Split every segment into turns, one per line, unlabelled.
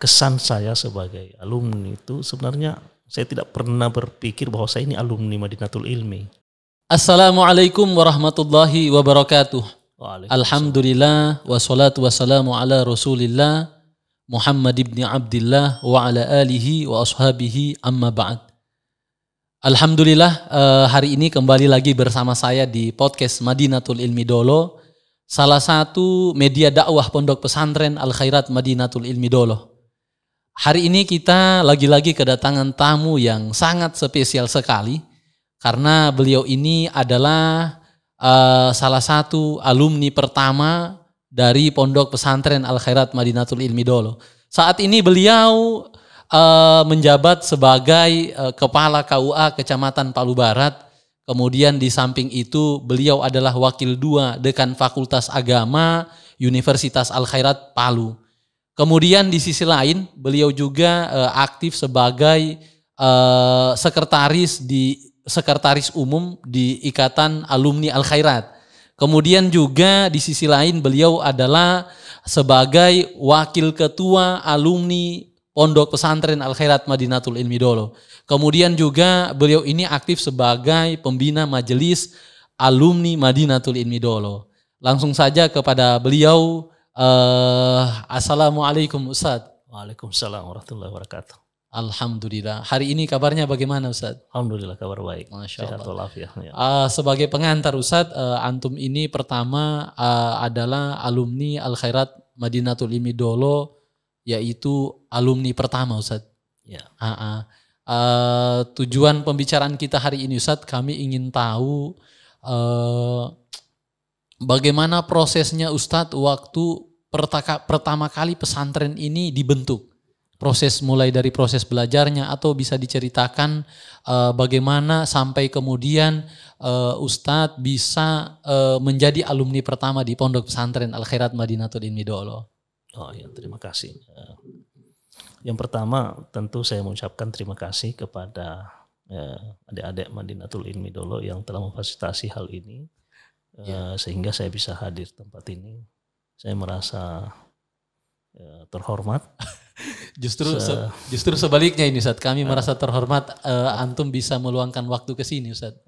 kesan saya sebagai alumni itu sebenarnya saya tidak pernah berpikir bahwa saya ini alumni Madinatul Ilmi.
Assalamualaikum warahmatullahi wabarakatuh.
Waalaikumsalam.
Alhamdulillah wassalatu wassalamu ala Rasulillah Muhammad ibn Abdillah wa ala alihi wa ashabihi amma ba'd. Alhamdulillah hari ini kembali lagi bersama saya di podcast Madinatul Ilmi Dolo, salah satu media dakwah pondok pesantren Al Khairat Madinatul Ilmi Dolo. Hari ini kita lagi-lagi kedatangan tamu yang sangat spesial sekali karena beliau ini adalah salah satu alumni pertama dari pondok pesantren Al Khairat Madinatul Ilmi Dolo. Saat ini beliau menjabat sebagai Kepala KUA Kecamatan Palu Barat. Kemudian di samping itu beliau adalah Wakil 2 Dekan Fakultas Agama Universitas Al Khairat Palu. Kemudian di sisi lain beliau juga aktif sebagai sekretaris umum di Ikatan Alumni Al Khairat. Kemudian juga di sisi lain beliau adalah sebagai Wakil Ketua Alumni Pondok Pesantren Al Khairat Madinatul Ilmi Dolo. Kemudian juga beliau ini aktif sebagai pembina Majelis Alumni Madinatul Ilmi Dolo. Langsung saja kepada beliau. Assalamualaikum Ustadz.
Waalaikumsalam warahmatullahi wabarakatuh.
Alhamdulillah. Hari ini kabarnya bagaimana Ustadz?
Alhamdulillah kabar baik.
Masya Allah.
Sehat walafiat. Ya.
Sebagai pengantar Ustadz, antum ini pertama adalah alumni Al Khairat Madinatul Ilmi Dolo, yaitu alumni pertama Ustadz.
Ya.
Tujuan pembicaraan kita hari ini Ustadz, kami ingin tahu bagaimana prosesnya Ustadz waktu pertama kali pesantren ini dibentuk. Mulai dari proses belajarnya, atau bisa diceritakan bagaimana sampai kemudian Ustadz bisa menjadi alumni pertama di Pondok Pesantren Al Khairat Madinatul Ilmi Dolo.
Oh ya, terima kasih. Yang pertama tentu saya mengucapkan terima kasih kepada adik-adik Madinatul Ilmi Dolo yang telah memfasilitasi hal ini. Sehingga saya bisa hadir tempat ini. Saya merasa terhormat.
Justru sebaliknya ini Ustadz, kami merasa terhormat antum bisa meluangkan waktu ke sini Ustadz.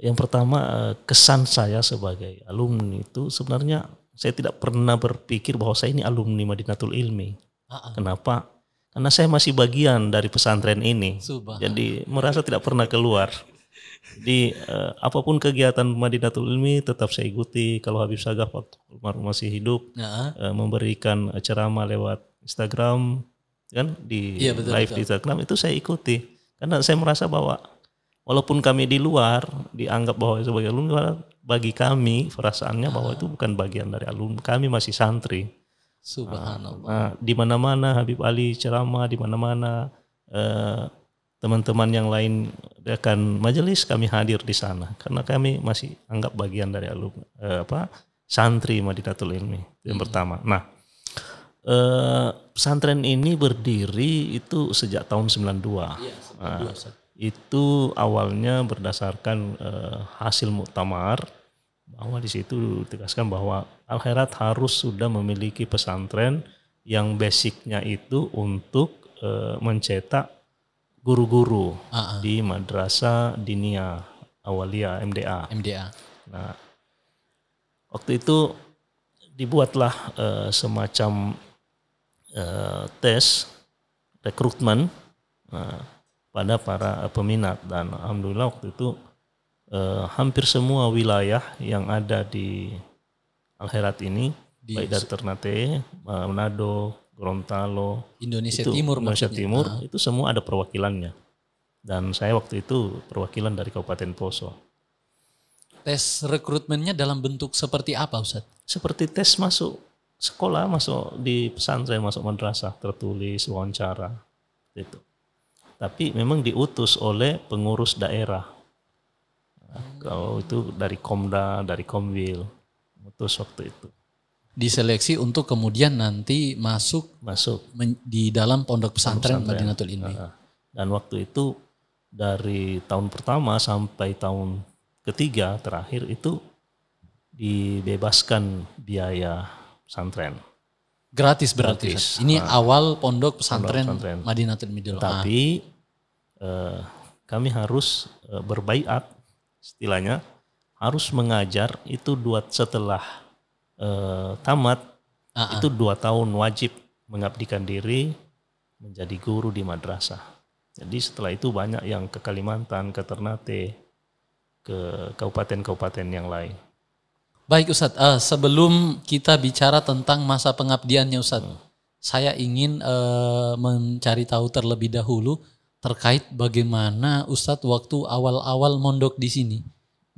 Yang pertama kesan saya sebagai alumni itu sebenarnya saya tidak pernah berpikir bahwa saya ini alumni Madinatul Ilmi. Kenapa? Karena saya masih bagian dari pesantren ini. Jadi merasa tidak pernah keluar. Di apapun kegiatan Madinatul Ilmi tetap saya ikuti. Kalau Habib Sagaf waktu masih hidup memberikan ceramah lewat Instagram kan di live di Instagram itu saya ikuti. Karena saya merasa bahwa walaupun kami di luar dianggap bahwa sebagai alumni, bagi kami perasaannya bahwa itu bukan bagian dari alumni. Kami masih santri.
Subhanallah.
Di mana-mana Habib Ali ceramah, di mana-mana teman-teman yang lain akan majelis, kami hadir di sana karena kami masih anggap bagian dari alumni santri Madinatul Ilmi. Yang pertama. Nah, pesantren ini berdiri itu sejak tahun 92. Itu awalnya berdasarkan hasil muktamar, bahwa di situ ditegaskan bahwa Al Khairat harus sudah memiliki pesantren yang basicnya itu untuk mencetak guru-guru di Madrasah Diniyah Awaliyah MDA. Nah, waktu itu dibuatlah semacam tes rekrutmen pada para peminat, dan alhamdulillah waktu itu hampir semua wilayah yang ada di Al Khairat ini, baik dari Ternate, Manado, Gorontalo,
Indonesia
Timur, itu semua ada perwakilannya. Dan saya waktu itu perwakilan dari Kabupaten Poso.
Tes rekrutmennya dalam bentuk seperti apa Ustadz?
Seperti tes masuk sekolah, masuk di pesantren, masuk madrasah, tertulis, wawancara, itu. Tapi memang diutus oleh pengurus daerah. Kalau itu dari Komda, dari Komwil, utus waktu itu.
Diseleksi untuk kemudian nanti masuk di dalam pondok pesantren Madinatul Ilmi.
Dan waktu itu dari tahun pertama sampai tahun ketiga terakhir itu dibebaskan biaya pesantren.
Gratis berarti.
Gratis.
Ini awal pondok pesantren
pesantren.
Madinatul Ilmi Dolo.
Tapi kami harus berbaiat, istilahnya harus mengajar itu setelah tamat itu 2 tahun wajib mengabdikan diri menjadi guru di madrasah. Jadi setelah itu banyak yang ke Kalimantan, ke Ternate, ke kabupaten-kabupaten yang lain.
Baik Ustadz, sebelum kita bicara tentang masa pengabdiannya Ustadz, saya ingin mencari tahu terlebih dahulu terkait bagaimana Ustadz waktu awal-awal mondok di sini.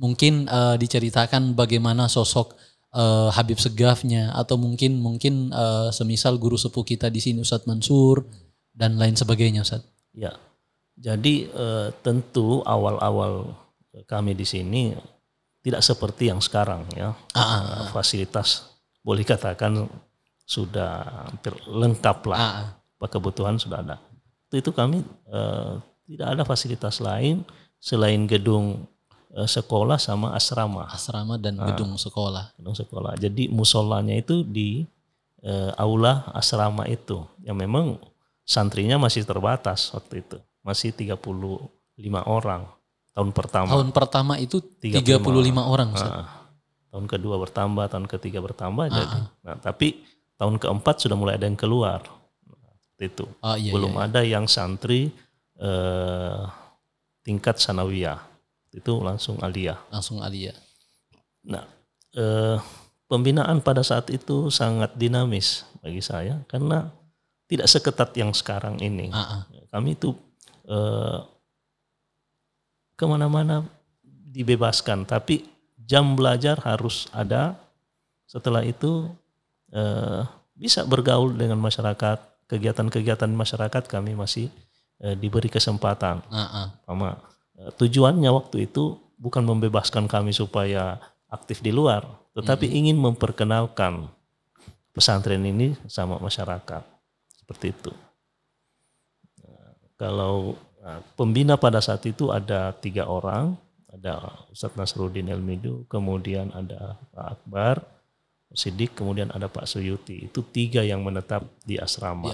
Mungkin diceritakan bagaimana sosok Habib Segafnya, atau mungkin semisal guru sepuh kita di sini Ustadz Mansur dan lain sebagainya Ustadz.
Ya, jadi tentu awal-awal kami di sini tidak seperti yang sekarang ya. Fasilitas boleh katakan sudah hampir lengkap lah. Kebutuhan sudah ada. Itu kami tidak ada fasilitas lain selain gedung sekolah sama asrama.
Asrama dan gedung sekolah.
Gedung sekolah. Jadi musolanya itu di aula asrama itu. Yang memang santrinya masih terbatas waktu itu. Masih 35 orang tahun pertama.
Tahun pertama itu 35 orang.
Tahun kedua bertambah, tahun ketiga bertambah. Jadi, tapi tahun keempat sudah mulai ada yang keluar. Itu belum ada yang santri tingkat sanawiyah. Itu langsung aliyah. Nah, pembinaan pada saat itu sangat dinamis bagi saya karena tidak seketat yang sekarang ini. Kami itu kemana-mana dibebaskan, tapi jam belajar harus ada. Setelah itu bisa bergaul dengan masyarakat, kegiatan-kegiatan masyarakat kami masih diberi kesempatan. Tujuannya waktu itu bukan membebaskan kami supaya aktif di luar, tetapi ingin memperkenalkan pesantren ini sama masyarakat. Seperti itu. Kalau pembina pada saat itu ada 3 orang, ada Ustadz Nasruddin Elmidu, kemudian ada Pak Akbar Siddiq, kemudian ada Pak Suyuti. Itu 3 yang menetap di asrama.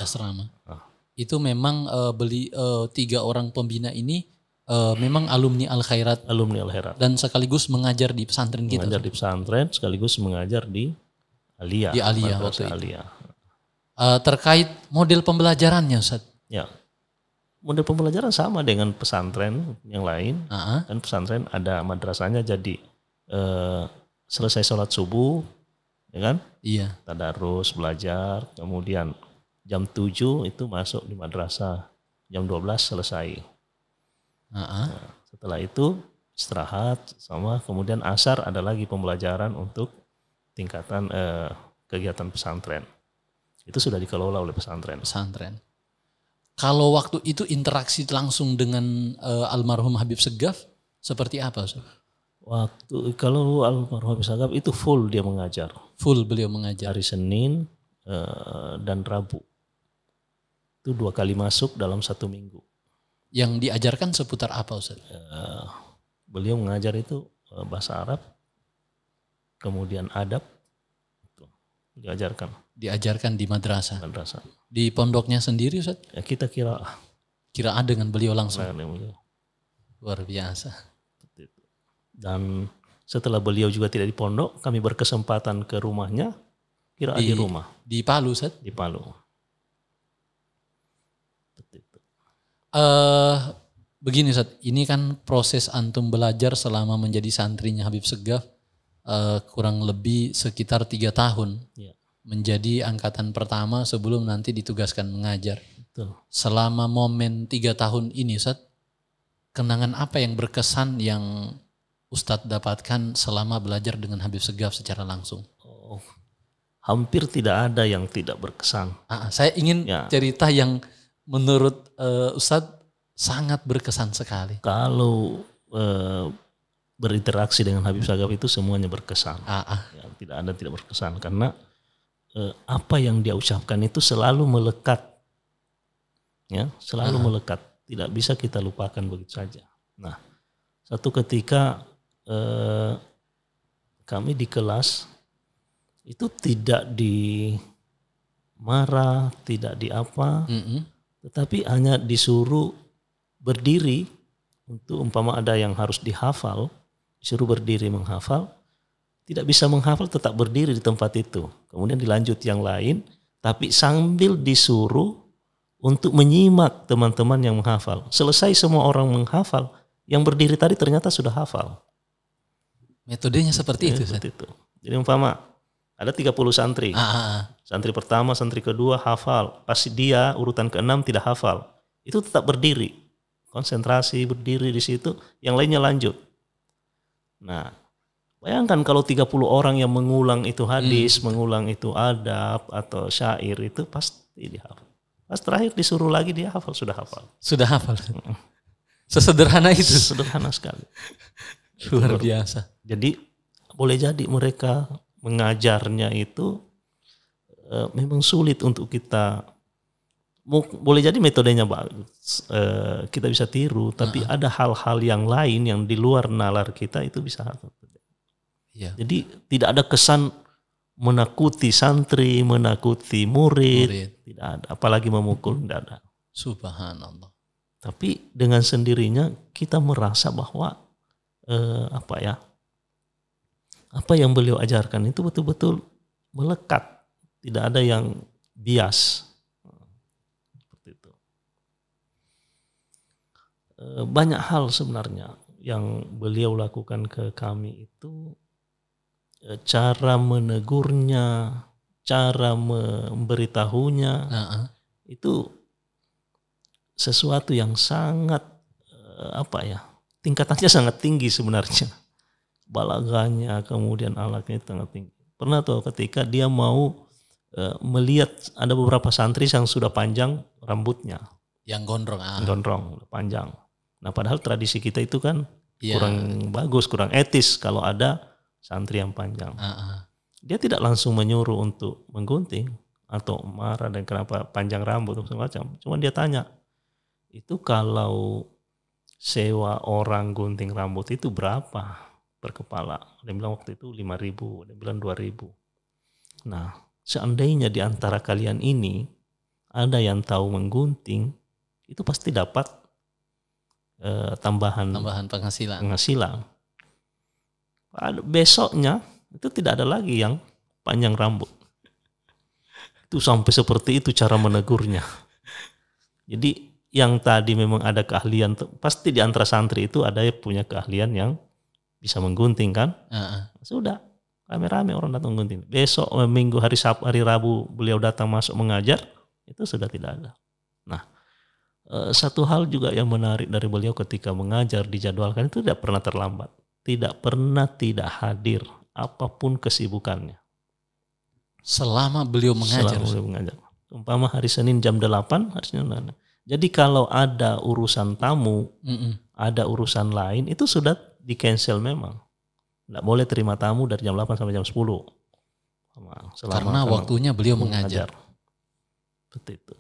Itu memang 3 orang pembina ini memang alumni Al-Khairat. Dan sekaligus mengajar di pesantren kita.
Mengajar di pesantren, sekaligus mengajar di Aliyah.
Di Aliyah waktu itu. Terkait model pembelajarannya Ustaz.
Ya, model pembelajaran sama dengan pesantren yang lain. Dan pesantren ada madrasahnya, jadi selesai sholat subuh, ya kan?
Iya.
Tadarus, belajar, kemudian jam 7 itu masuk di madrasah, jam 12 selesai. Setelah itu istirahat sama, kemudian asar ada lagi pembelajaran untuk tingkatan kegiatan pesantren. Itu sudah dikelola oleh pesantren.
Kalau waktu itu interaksi langsung dengan almarhum Habib Segaf seperti apa?
Kalau almarhum Habib Segaf itu full dia mengajar.
Full beliau mengajar.
Hari Senin dan Rabu. Itu 2 kali masuk dalam 1 minggu.
Yang diajarkan seputar apa Ustaz?
Beliau mengajar itu bahasa Arab, kemudian adab, itu diajarkan.
Diajarkan di madrasah. Di pondoknya sendiri Ustaz?
Ya, kita
Kiraan dengan beliau langsung. Luar biasa.
Dan setelah beliau juga tidak di pondok, kami berkesempatan ke rumahnya, kiraan di rumah.
Di Palu Ustaz?
Di Palu.
Begini Ustaz, ini kan proses antum belajar selama menjadi santrinya Habib Segaf kurang lebih sekitar 3 tahun.
Ya.
Menjadi angkatan pertama sebelum nanti ditugaskan mengajar.
Betul.
Selama momen 3 tahun ini Ustaz, kenangan apa yang berkesan yang Ustadz dapatkan selama belajar dengan Habib Segaf secara langsung?
Hampir tidak ada yang tidak berkesan.
Saya ingin cerita yang menurut Ustadz sangat berkesan sekali.
Kalau berinteraksi dengan Habib Segaf itu semuanya berkesan. Ya, tidak ada tidak berkesan karena apa yang dia ucapkan itu selalu melekat. Ya, selalu melekat. Tidak bisa kita lupakan begitu saja. Nah, satu ketika kami di kelas itu tidak marah, tidak di apa, tetapi hanya disuruh berdiri untuk umpama ada yang harus dihafal, disuruh berdiri menghafal, tidak bisa menghafal tetap berdiri di tempat itu. Kemudian dilanjut yang lain, tapi sambil disuruh untuk menyimak teman-teman yang menghafal. Selesai semua orang menghafal, yang berdiri tadi ternyata sudah hafal.
Metodenya seperti itu.
Seperti itu. Jadi umpama ada 30 santri. Santri pertama, santri kedua hafal. Pas dia urutan ke-6 tidak hafal. Itu tetap berdiri. Konsentrasi, berdiri di situ. Yang lainnya lanjut. Nah, bayangkan kalau 30 orang yang mengulang itu hadis, mengulang itu adab atau syair, itu pasti dihafal. Pas terakhir disuruh lagi dia hafal, sudah hafal.
Sudah hafal. Sesederhana itu.
Sederhana sekali.
Luar biasa.
Jadi boleh jadi mereka mengajarnya itu memang sulit untuk kita. Boleh jadi metodenya bagus, kita bisa tiru, tapi ada hal-hal yang lain yang di luar nalar kita itu bisa hafal.
Ya.
Jadi tidak ada kesan menakuti santri, menakuti murid. Tidak ada, apalagi memukul, tidak ada.
Subhanallah.
Tapi dengan sendirinya kita merasa bahwa apa yang beliau ajarkan itu betul-betul melekat, tidak ada yang bias. Seperti itu. Banyak hal sebenarnya yang beliau lakukan ke kami itu, cara menegurnya, cara memberitahunya, itu sesuatu yang sangat tingkatannya sangat tinggi sebenarnya. Balaganya, kemudian alatnya sangat tinggi. Pernah tuh ketika dia mau melihat ada beberapa santri yang sudah panjang rambutnya.
Yang gondrong.
Gondrong, panjang. Nah padahal tradisi kita itu kan kurang bagus, kurang etis kalau ada santri yang panjang. Dia tidak langsung menyuruh untuk menggunting atau marah dan kenapa panjang rambut atau semacam. Cuma dia tanya, itu kalau sewa orang gunting rambut itu berapa per kepala? Dia bilang waktu itu 5.000, dia bilang 2.000. Nah seandainya di antara kalian ini ada yang tahu menggunting, itu pasti dapat tambahan penghasilan. Besoknya itu tidak ada lagi yang panjang rambut. Itu sampai seperti itu cara menegurnya. Jadi yang tadi memang ada keahlian, pasti di antara santri itu ada yang punya keahlian yang bisa menggunting kan. Sudah rame-rame orang datang menggunting. Besok minggu hari Rabu beliau datang masuk mengajar, itu sudah tidak ada. Nah satu hal juga yang menarik dari beliau ketika mengajar dijadwalkan itu tidak pernah terlambat. Tidak pernah tidak hadir apapun kesibukannya.
Selama beliau mengajar.
Umpama hari Senin jam 8, hari Senin. Jadi kalau ada urusan tamu, ada urusan lain, itu sudah di cancel memang. Tidak boleh terima tamu dari jam 8 sampai jam 10.
Karena waktunya beliau mengajar.
Seperti itu.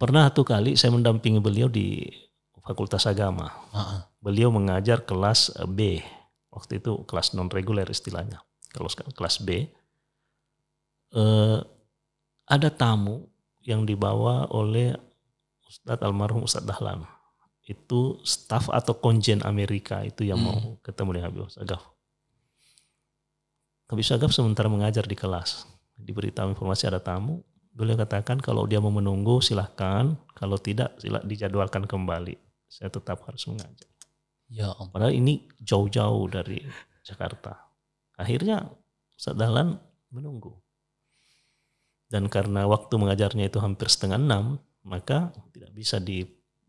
Pernah satu kali saya mendampingi beliau di Fakultas Agama. Beliau mengajar kelas B. Waktu itu kelas non reguler istilahnya. Kalau sekarang kelas B. Ada tamu yang dibawa oleh Ustadz almarhum Ustadz Dahlan. Itu staf atau konjen Amerika itu yang mau ketemu dengan Habib Sagaf. Habib Sagaf sementara mengajar di kelas. Diberitahu informasi ada tamu. Beliau katakan kalau dia mau menunggu silahkan. Kalau tidak dijadwalkan kembali. Saya tetap harus mengajar.
Ya,
padahal ini jauh-jauh dari Jakarta. Akhirnya Ustadz Dahlan menunggu. Dan karena waktu mengajarnya itu hampir 5:30, maka tidak bisa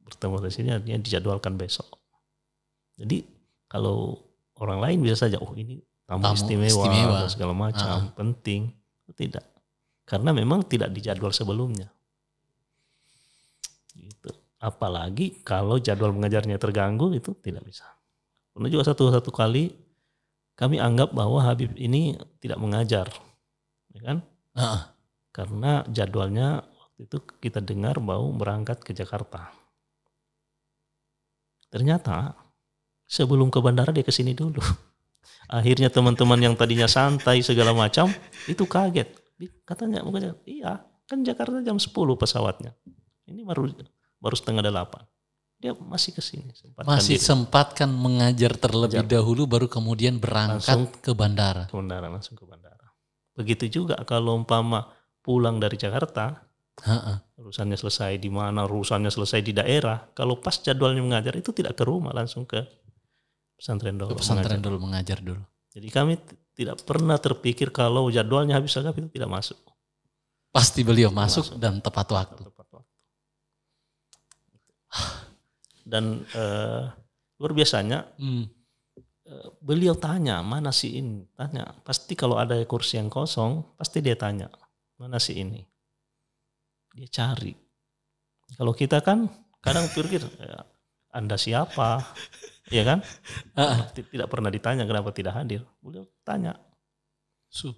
bertemu di sini, artinya dijadwalkan besok. Jadi kalau orang lain bisa saja, ini tamu istimewa. Segala macam, penting. Tidak. Karena memang tidak dijadwal sebelumnya. Gitu. Apalagi kalau jadwal mengajarnya terganggu, itu tidak bisa. Pernah juga satu kali kami anggap bahwa Habib ini tidak mengajar, ya kan? Karena jadwalnya waktu itu kita dengar mau berangkat ke Jakarta. Ternyata sebelum ke bandara dia kesini dulu. Akhirnya teman-teman yang tadinya santai segala macam itu kaget. Katanya, iya kan Jakarta jam 10 pesawatnya. Ini baru setengah 8. Dia masih ke sini.
Sempatkan mengajar terlebih dahulu baru kemudian berangkat ke bandara.
Langsung ke bandara. Begitu juga kalau umpama pulang dari Jakarta, urusannya selesai di mana, urusannya selesai di daerah. Kalau pas jadwalnya mengajar itu tidak ke rumah, langsung ke pesantren dulu.
Pesantren dulu mengajar dulu.
Jadi kami tidak pernah terpikir kalau jadwalnya habis maghrib itu tidak masuk.
Pasti beliau masuk dan tepat waktu.
Dan luar biasanya beliau tanya, mana sih ini? Tanya, pasti kalau ada kursi yang kosong, pasti dia tanya, mana sih ini? Dia cari. Kalau kita kan kadang pikir, Anda siapa? Ya kan? Tidak pernah ditanya kenapa tidak hadir. Beliau tanya.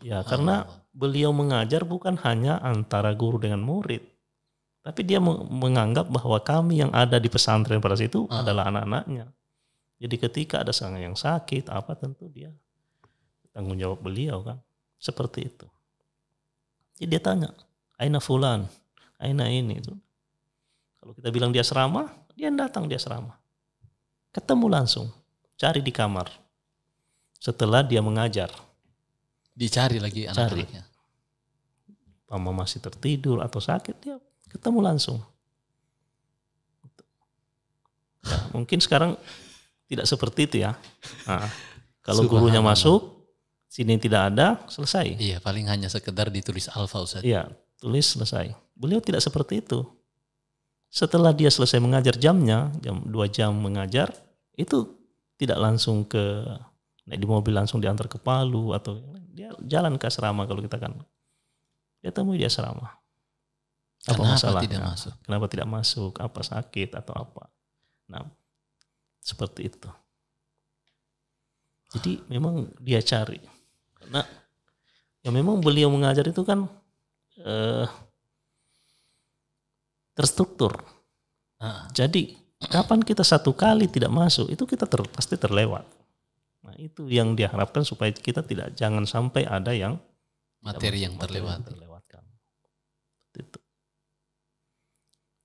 Ya karena beliau mengajar bukan hanya antara guru dengan murid. Tapi dia menganggap bahwa kami yang ada di pesantren pada situ adalah anak-anaknya. Jadi ketika ada sang yang sakit, tentu dia tanggung jawab beliau kan. Seperti itu. Jadi dia tanya, aina fulan, aina ini. Kalau kita bilang dia asrama, dia datang di asrama. Ketemu langsung, cari di kamar. Setelah dia mengajar.
Dicari lagi anak-anaknya.
Mama masih tertidur atau sakit, dia ketemu langsung. Ya, mungkin sekarang tidak seperti itu ya. Kalau gurunya masuk, sini tidak ada, selesai.
Iya, paling hanya sekedar ditulis alfa Ustaz.
Iya, tulis selesai. Beliau tidak seperti itu. Setelah dia selesai mengajar jamnya, 2 jam mengajar, itu tidak langsung naik di mobil langsung diantar ke Palu atau dia jalan ke asrama kalau kita kan. Dia temui di asrama. Apa masalahnya? Kenapa tidak masuk? Apa sakit atau apa? Nah, seperti itu. Jadi memang dia cari. Karena ya memang beliau mengajar itu kan terstruktur. Jadi kapan kita satu kali tidak masuk itu kita pasti terlewat. Nah itu yang diharapkan supaya kita jangan sampai ada yang
materi yang terlewatkan.
Itu.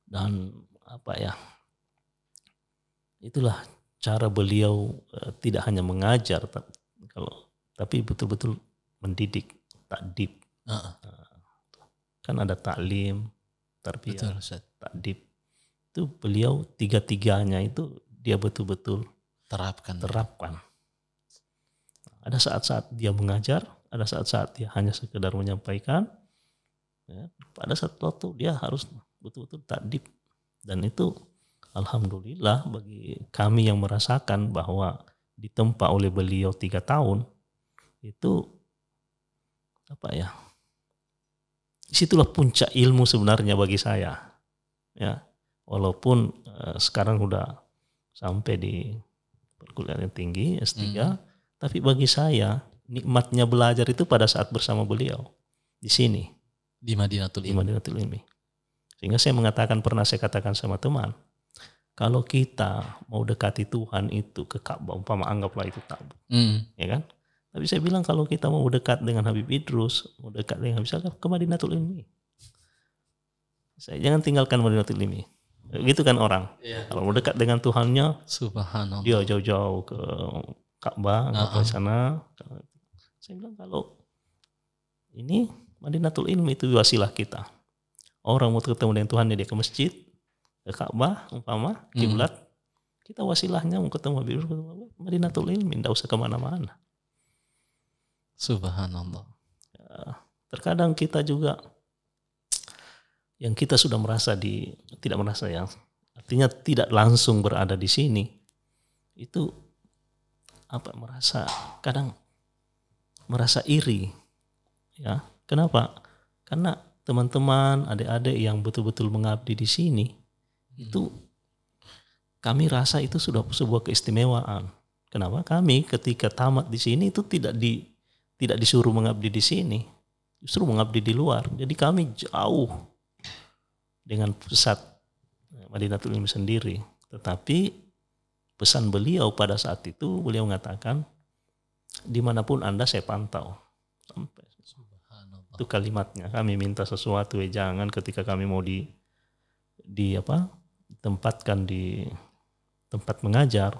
Dan itulah cara beliau tidak hanya mengajar tapi betul-betul mendidik, takdib. Kan ada taklim, tarbiyah, takdib. Itu beliau 3-3-nya itu dia betul-betul terapkan. Ada saat-saat dia mengajar, ada saat-saat dia hanya sekedar menyampaikan. Ya, pada saat waktu dia harus betul-betul takdib. Dan itu alhamdulillah bagi kami yang merasakan bahwa ditempa oleh beliau 3 tahun itu disitulah puncak ilmu sebenarnya bagi saya. Ya, walaupun sekarang udah sampai di perguruan yang tinggi S3, tapi bagi saya nikmatnya belajar itu pada saat bersama beliau di sini
di Madinatul
Ilmi. Sehingga pernah saya katakan sama teman, kalau kita mau dekati Tuhan itu ke Ka'bah, umpama anggaplah itu tabu, ya kan? Tapi saya bilang kalau kita mau dekat dengan Habib Idrus, mau dekat dengan Habib Saleh, ke Madinatul Ilmi. Jangan tinggalkan Madinatul Ilmi. Gitu kan orang. Yeah. Kalau mau dekat dengan Tuhannya,
subhanallah,
dia jauh-jauh ke Ka'bah, ke sana. Saya bilang kalau ini Madinatul Ilmi itu wasilah kita. Orang mau ketemu dengan Tuhan dia ke masjid, ke Ka'bah, umpama kiblat, kita wasilahnya mau ketemu Habib Madinatul Ilmi, tidak usah kemana-mana.
Subhanallah.
Ya, terkadang kita juga yang kita sudah artinya tidak langsung berada di sini, itu merasa iri, ya. Kenapa? Karena teman-teman, adik-adik yang betul-betul mengabdi di sini, itu kami rasa itu sudah sebuah keistimewaan. Kenapa? Kami ketika tamat di sini itu tidak disuruh mengabdi di sini, justru mengabdi di luar. Jadi kami jauh dengan pusat Madinatul Ilmi sendiri. Tetapi pesan beliau pada saat itu, beliau mengatakan, dimanapun Anda saya pantau. Sampai. Itu kalimatnya. Kami minta sesuatu, jangan ketika kami mau tempatkan di tempat mengajar,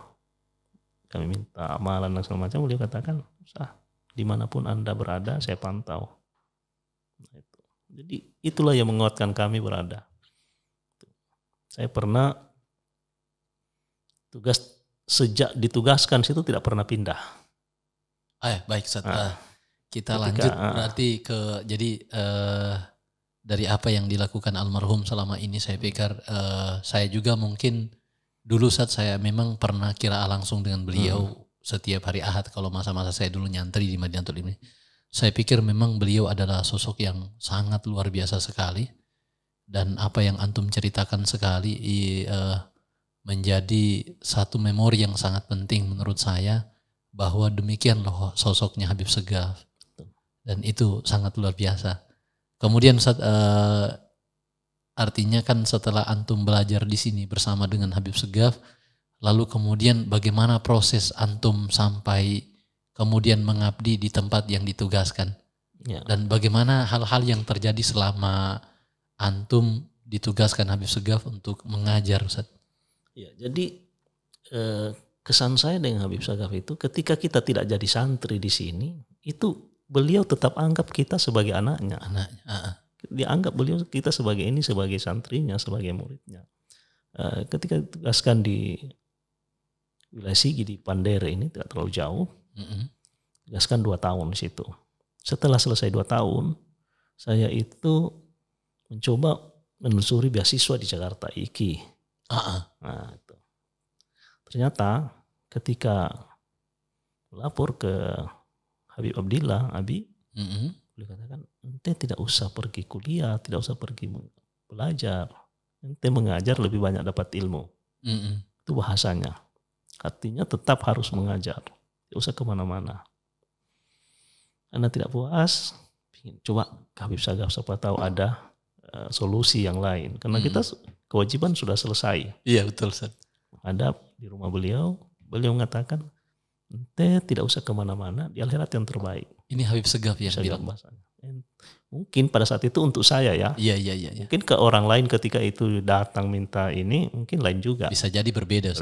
kami minta amalan dan segala macam. Beliau katakan, dimanapun Anda berada, saya pantau. Nah, itu. Jadi itulah yang menguatkan kami berada. Saya pernah sejak ditugaskan situ tidak pernah pindah.
Baik, kita lanjut berarti dari apa yang dilakukan almarhum selama ini, saya pikir saya juga mungkin dulu saat saya memang pernah kira langsung dengan beliau setiap hari Ahad kalau masa-masa saya dulu nyantri di Madinatul Ilmi. Saya pikir memang beliau adalah sosok yang sangat luar biasa sekali, dan apa yang antum ceritakan sekali menjadi satu memori yang sangat penting menurut saya, bahwa demikian loh sosoknya Habib Segaf. Dan itu sangat luar biasa. Kemudian artinya kan setelah antum belajar di sini bersama dengan Habib Segaf, lalu kemudian bagaimana proses antum sampai kemudian mengabdi di tempat yang ditugaskan? Ya. Dan bagaimana hal-hal yang terjadi selama antum ditugaskan Habib Segaf untuk mengajar, Ustaz?
Ya, jadi kesan saya dengan Habib Segaf itu, ketika kita tidak jadi santri di sini, itu beliau tetap anggap kita sebagai anaknya. Dianggap beliau kita sebagai santrinya, sebagai muridnya. Ketika ditugaskan di wilayah Sigi di Pandere ini, tidak terlalu jauh, tugaskan 2 tahun di situ. Setelah selesai 2 tahun, saya itu mencoba menelusuri beasiswa di Jakarta, IKI. Nah, itu. Ternyata ketika lapor ke Habib Abdillah, beliau katakan, ente tidak usah pergi kuliah, tidak usah pergi belajar, ente mengajar lebih banyak dapat ilmu. Itu bahasanya. Artinya tetap harus mengajar, tidak usah kemana-mana. Karena tidak puas, coba ke Habib Segaf, siapa tahu ada solusi yang lain. Karena kita kewajiban sudah selesai.
Iya, betul, Ustaz.
Ada di rumah beliau mengatakan, ente tidak usah kemana-mana, di akhirat yang terbaik.
Ini Habib Segaf ya bilang.
Mungkin pada saat itu untuk saya ya.
Iya.
Mungkin ke orang lain ketika itu datang minta ini, mungkin lain juga.
Bisa jadi berbeda.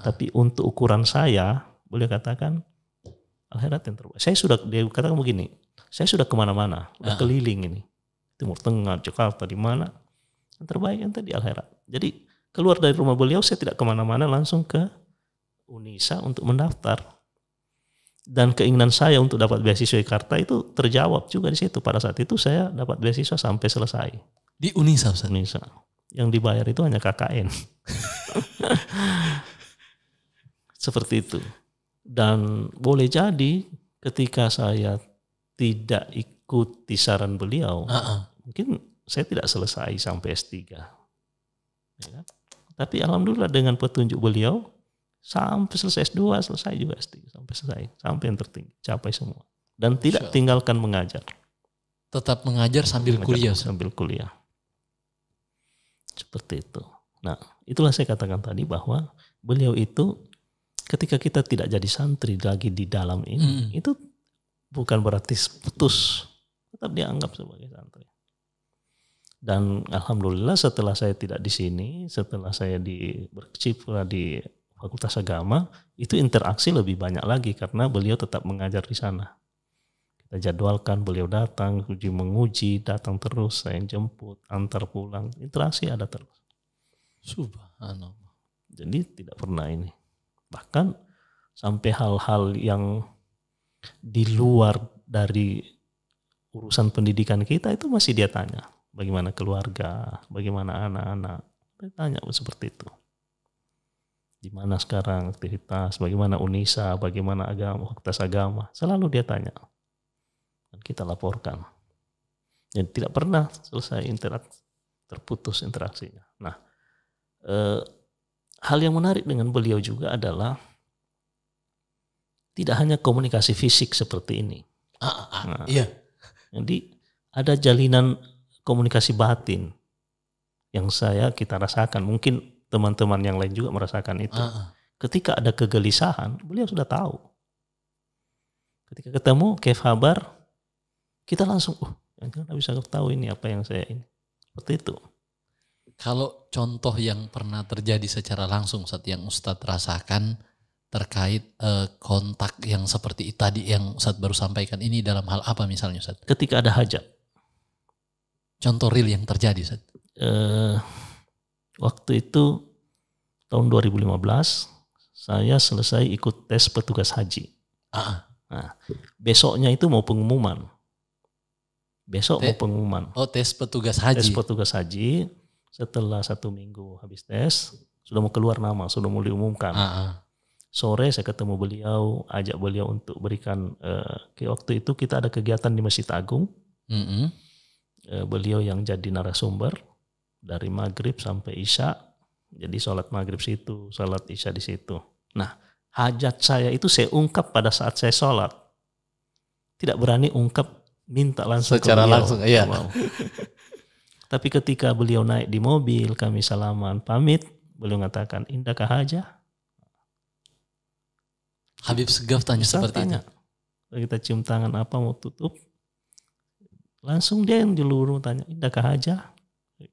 Tapi untuk ukuran saya, boleh katakan akhirat yang terbaik. Dia katakan begini, saya sudah kemana-mana, udah keliling ini. Timur Tengah, Jakarta, di mana. Yang terbaik ente di akhirat. Jadi keluar dari rumah beliau, saya tidak kemana-mana, langsung ke Unisa untuk mendaftar. Dan keinginan saya untuk dapat beasiswa Jakarta itu terjawab juga di situ. Pada saat itu saya dapat beasiswa sampai selesai.
Di Unisa, Ustaz?
Unisa. Yang dibayar itu hanya KKN. Seperti itu. Dan boleh jadi ketika saya tidak ikuti saran beliau, mungkin saya tidak selesai sampai S3. Ya. Tapi alhamdulillah dengan petunjuk beliau, sampai selesai S2, selesai juga S3, sampai yang tertinggi, capai semua. Dan tidak tinggalkan mengajar.
Tetap mengajar sambil kuliah.
Sambil kuliah. Seperti itu. Nah, itulah saya katakan tadi bahwa beliau itu ketika kita tidak jadi santri lagi di dalam ini, itu bukan berarti putus. Tetap dianggap sebagai santri. Dan alhamdulillah setelah saya tidak di sini, setelah saya berkecimpung di Fakultas Agama, itu interaksi lebih banyak lagi karena beliau tetap mengajar di sana. Kita jadwalkan, beliau datang, menguji, datang terus, saya jemput, antar pulang, interaksi ada terus.
Subhanallah.
Jadi tidak pernah ini. Bahkan sampai hal-hal yang di luar dari urusan pendidikan kita itu masih dia tanya. Bagaimana keluarga, bagaimana anak-anak, dia tanya seperti itu. Di mana sekarang aktivitas, bagaimana Unisa, bagaimana agama, Fakultas Agama, selalu dia tanya. Dan kita laporkan. Jadi tidak pernah selesai terputus interaksinya. Nah, hal yang menarik dengan beliau juga adalah tidak hanya komunikasi fisik seperti ini.
Iya.
Jadi ada jalinan komunikasi batin yang kita rasakan. Mungkin teman-teman yang lain juga merasakan itu. Ketika ada kegelisahan, beliau sudah tahu. Ketika ketemu, kaif kabar, kita langsung, Nggak bisa tahu ini apa yang saya ini. Seperti itu.
Kalau contoh yang pernah terjadi secara langsung saat yang Ustadz rasakan terkait kontak yang seperti tadi yang Ustadz baru sampaikan ini dalam hal apa misalnya Ustadz?
Ketika ada hajat.
Contoh real yang terjadi Ustadz?
Waktu itu tahun 2015 saya selesai ikut tes petugas haji. Nah, besoknya itu mau pengumuman. Mau pengumuman.
Oh, tes petugas haji.
Tes petugas haji. Setelah 1 minggu habis tes, sudah mau keluar nama, sudah mau diumumkan. Sore saya ketemu beliau, ajak beliau untuk berikan, waktu itu kita ada kegiatan di Masjid Agung. Beliau yang jadi narasumber dari maghrib sampai isya. Jadi sholat maghrib situ, sholat isya di situ. Nah, hajat saya itu saya ungkap pada saat saya sholat. Tidak berani ungkap, minta langsung
secara
ke beliau.
Langsung, iya.
Tapi ketika beliau naik di mobil, kami salaman, pamit, beliau mengatakan, indahkah hajah?
Habib Segaf tanya seperti itu.
Kita cium tangan apa mau tutup? Langsung dia yang juluruh tanya, indahkah hajah?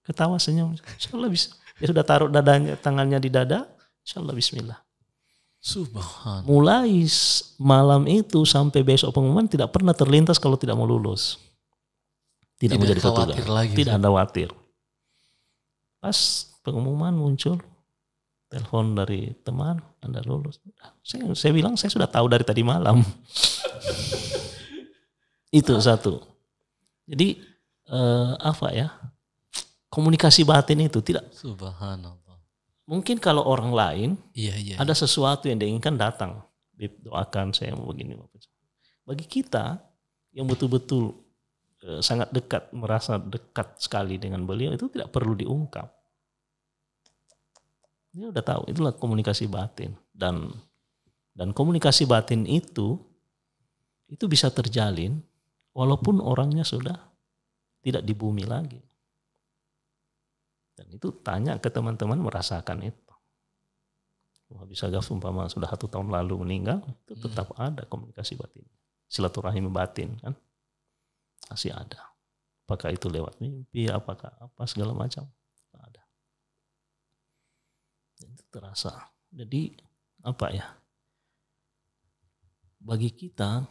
Ketawa senyum, insyaallah bisa. Dia sudah taruh tangannya di dada, insyaallah bismillah.
Subhanallah.
Mulai malam itu sampai besok pengumuman tidak pernah terlintas kalau tidak mau lulus. Tidak menjadi petugas. Tidak ada khawatir. Pas pengumuman muncul telepon dari teman, Anda lulus. Saya bilang saya sudah tahu dari tadi malam. Itu satu. Jadi apa ya? Komunikasi batin itu tidak.
Subhanallah.
Mungkin kalau orang lain ada sesuatu yang diinginkan datang, doakan saya mau begini. Bagi kita yang betul-betul sangat dekat, merasa dekat sekali dengan beliau, itu tidak perlu diungkap. Dia udah tahu, itulah komunikasi batin. Dan komunikasi batin itu bisa terjalin walaupun orangnya sudah tidak di bumi lagi. Dan itu tanya ke teman-teman merasakan itu. Habib Segaf umpama sudah 1 tahun lalu meninggal, itu tetap ada komunikasi batin. Silaturahim batin kan. Masih ada. Apakah itu lewat mimpi, apakah apa segala macam, ada. Dan itu terasa. Jadi apa ya? Bagi kita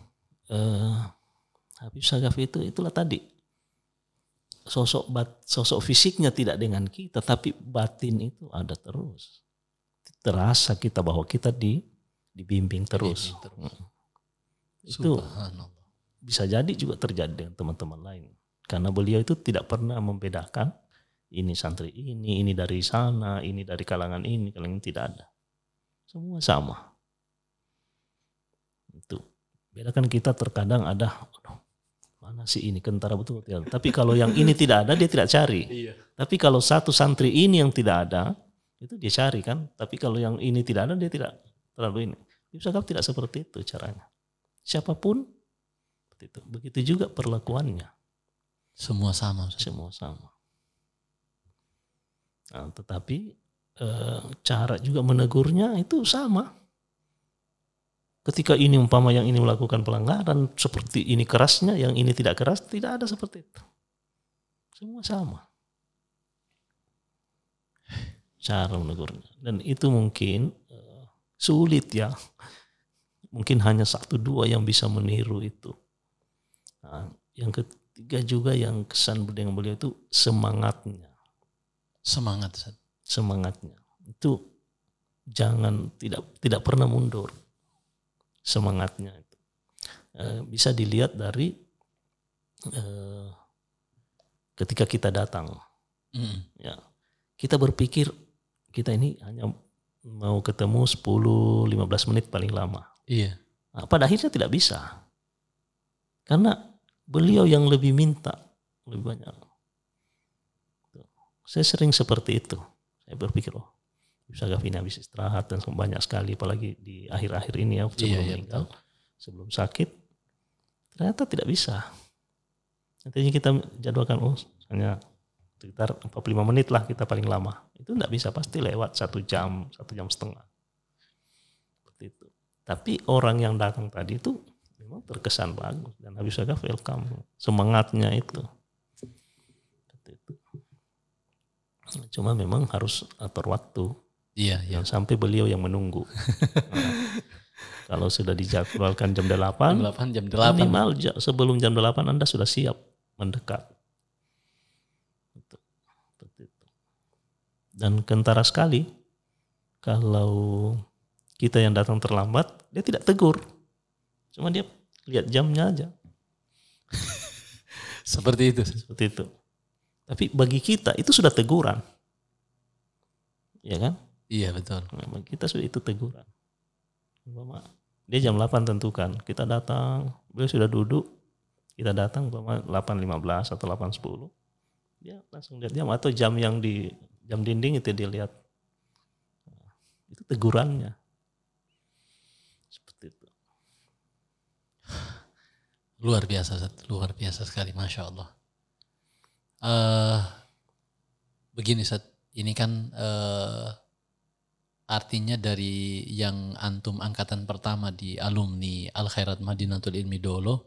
Habib Segaf itulah tadi sosok fisiknya tidak dengan kita, tapi batin itu ada terus. Terasa kita bahwa kita dibimbing terus. Itu bisa jadi juga terjadi dengan teman-teman lain. Karena beliau itu tidak pernah membedakan ini santri ini dari sana, ini dari kalangan ini tidak ada. Semua sama. Itu. Bedakan kita terkadang ada, mana sih ini kentara betul. Tapi kalau yang ini tidak ada, dia tidak cari. Tapi kalau satu santri ini yang tidak ada, itu dia cari kan. Tapi kalau yang ini tidak ada, dia tidak terlalu ini. Habib Segaf tidak seperti itu caranya. Siapapun itu. Begitu juga perlakuannya.
Semua sama.
Semua sama. Nah, tetapi cara juga menegurnya itu sama. Ketika ini umpama yang ini melakukan pelanggaran seperti ini kerasnya, yang ini tidak keras, tidak ada seperti itu. Semua sama. Cara menegurnya. Dan itu mungkin sulit ya. Mungkin hanya 1-2 yang bisa meniru itu. Nah, yang ketiga juga yang kesan dengan beliau itu semangatnya. Semangatnya. Itu jangan tidak pernah mundur. Semangatnya itu. Bisa dilihat dari ketika kita datang. Ya. Kita berpikir kita ini hanya mau ketemu 10-15 menit paling lama.
Iya.
Nah, pada akhirnya tidak bisa. Karena beliau yang lebih minta lebih banyak. Saya sering seperti itu. Saya berpikir, bisa Segaf ini habis istirahat dan banyak sekali, apalagi di akhir-akhir ini ya sebelum meninggal, sebelum sakit, ternyata tidak bisa. Nantinya kita jadwalkan, hanya sekitar 45 menit lah kita paling lama. Itu tidak bisa, pasti lewat 1 jam, 1 jam setengah. Seperti itu. Tapi orang yang datang tadi itu memang terkesan bagus dan Habib Sagaf welcome, semangatnya itu. Cuma memang harus atur waktu.
Iya.
Yang sampai beliau yang menunggu. Kalau sudah dijadwalkan jam 8, minimal sebelum jam 8 Anda sudah siap mendekat. Dan kentara sekali kalau kita yang datang terlambat, dia tidak tegur. Cuma dia lihat jamnya aja.
Seperti itu.
Tapi bagi kita itu sudah teguran. Ya kan?
Iya, betul.
Nah, bagi kita sudah itu teguran. Dia jam 8 tentukan, kita datang, beliau sudah duduk, kita datang 8.15 atau 8.10. Dia langsung lihat jam, atau jam yang di jam dinding itu dia lihat. Nah, itu tegurannya. Seperti itu.
Luar biasa sekali, Masya Allah. Begini Ustaz, ini kan artinya dari yang antum angkatan pertama di alumni Al Khairat Madinatul Ilmi Dolo,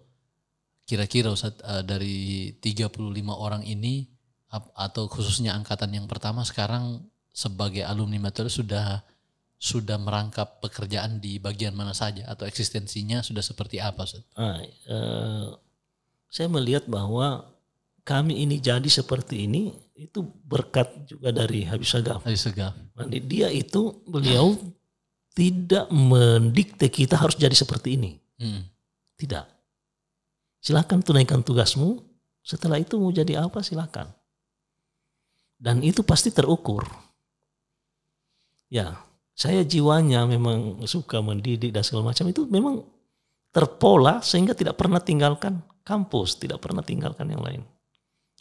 kira-kira Ustaz dari 35 orang ini atau khususnya angkatan yang pertama sekarang sebagai alumni Madinatul sudah merangkap pekerjaan di bagian mana saja atau eksistensinya sudah seperti apa Ustaz?
Saya melihat bahwa kami ini jadi seperti ini itu berkat juga dari Habib Sagaf. Dia itu beliau tidak mendikte kita harus jadi seperti ini. Tidak. Silakan tunaikan tugasmu. Setelah itu mau jadi apa silakan. Dan itu pasti terukur. Ya, saya jiwanya memang suka mendidik dan segala macam, itu memang terpola sehingga tidak pernah tinggalkan kampus, tidak pernah tinggalkan yang lain.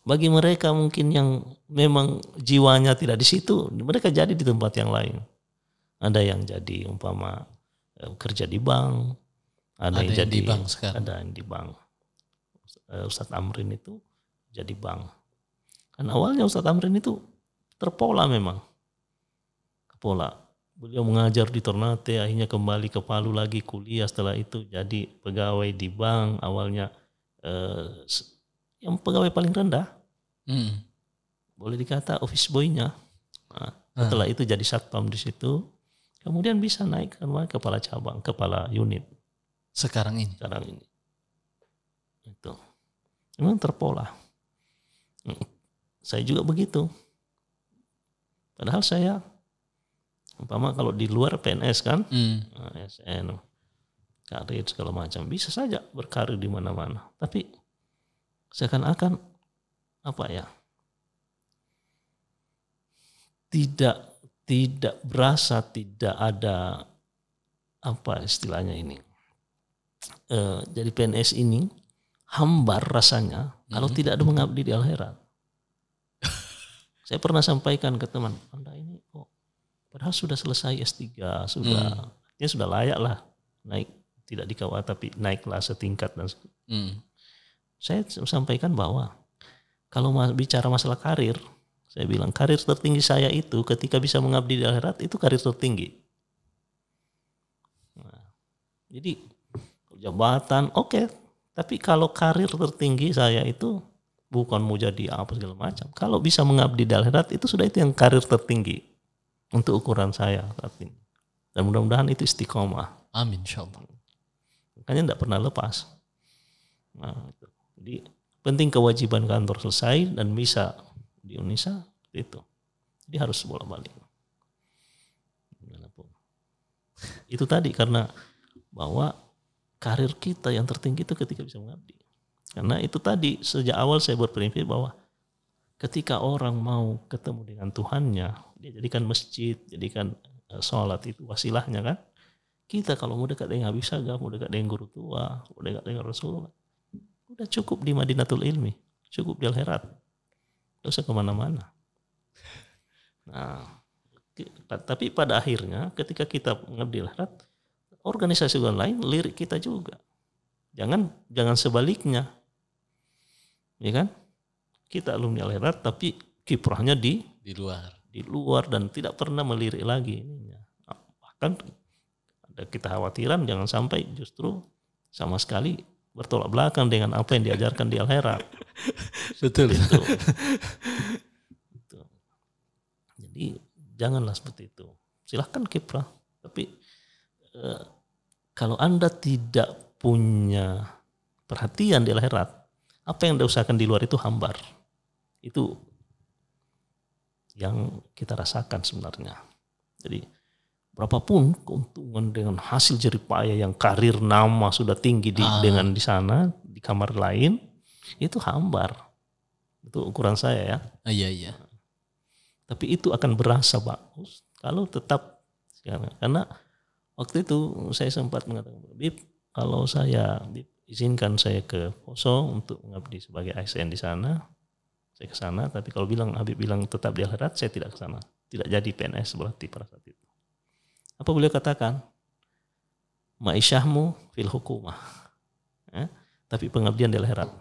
Bagi mereka mungkin yang memang jiwanya tidak di situ, mereka jadi di tempat yang lain. Ada yang jadi umpama kerja di bank, ada yang jadi
di bank sekarang.
Ada yang di bank. Ustadz Amrin itu jadi bank. Kan awalnya Ustadz Amrin itu terpola memang. Kepola. Beliau mengajar di Ternate, akhirnya kembali ke Palu lagi kuliah, setelah itu jadi pegawai di bank, awalnya yang pegawai paling rendah. Boleh dikata office boy-nya. Nah, setelah itu jadi satpam di situ, kemudian bisa naik ke kepala cabang, kepala unit.
Sekarang ini.
Itu memang terpola. Saya juga begitu. Padahal saya, umpama kalau di luar PNS kan, ASN, karir segala macam, bisa saja berkarir di mana-mana. Tapi seakan-akan tidak berasa, tidak ada istilahnya ini. Jadi PNS ini hambar rasanya kalau tidak ada mengabdi di akhirat. Saya pernah sampaikan ke teman, Anda ini kok padahal sudah selesai S3, sudah layak lah naik, tidak di KUA tapi naiklah setingkat dan saya sampaikan bahwa kalau bicara masalah karir, saya bilang karir tertinggi saya itu ketika bisa mengabdi di akhirat, itu karir tertinggi. Nah, jadi jabatan oke, tapi kalau karir tertinggi saya itu bukan mau jadi apa segala macam. Kalau bisa mengabdi di akhirat itu sudah itu yang karir tertinggi untuk ukuran saya saat ini. Dan mudah-mudahan itu istiqomah.
Amin insyaallah.
Makanya tidak pernah lepas. Nah, jadi penting kewajiban kantor selesai dan bisa di Indonesia itu. Jadi harus bolak-balik. Itu tadi karena bahwa karir kita yang tertinggi itu ketika bisa mengabdi. Karena itu tadi sejak awal saya berprinsip bahwa ketika orang mau ketemu dengan Tuhannya, dia jadikan masjid, jadikan sholat itu wasilahnya kan. Kita kalau mau dekat dengan Habib Sagaf, mau dekat dengan guru tua, mau dekat dengan Rasulullah, udah cukup di Madinatul Ilmi, cukup di Al-Herat, gak usah kemana-mana. Nah, tapi pada akhirnya ketika kita mengabdi Al-Herat, organisasi lain lirik kita juga. Jangan sebaliknya, ya kan? Kita alumni Al-Herat tapi kiprahnya di luar dan tidak pernah melirik lagi. Bahkan ada kita khawatiran jangan sampai justru sama sekali bertolak belakang dengan apa yang diajarkan di Al-Heraq.
Betul.
Itu. Jadi janganlah seperti itu. Silahkan kiprah, tapi kalau Anda tidak punya perhatian di Al-Heraq, apa yang Anda usahakan di luar itu hambar. Itu yang kita rasakan sebenarnya. Jadi berapapun keuntungan dengan hasil jeripaya yang karir nama sudah tinggi dengan di sana, di kamar lain, itu hambar. Itu ukuran saya ya.
Iya.
Tapi itu akan berasa bagus kalau tetap, karena waktu itu saya sempat mengatakan, Bib, kalau Bib, izinkan saya ke Poso untuk mengabdi sebagai ASN di sana, saya ke sana. Tapi kalau Habib bilang tetap di Al-Heraq, saya tidak ke sana. Tidak jadi PNS berarti pada saat itu. Apa beliau katakan? Ma'isyahmu fil hukumah. Tapi pengabdian di Al-Heraq.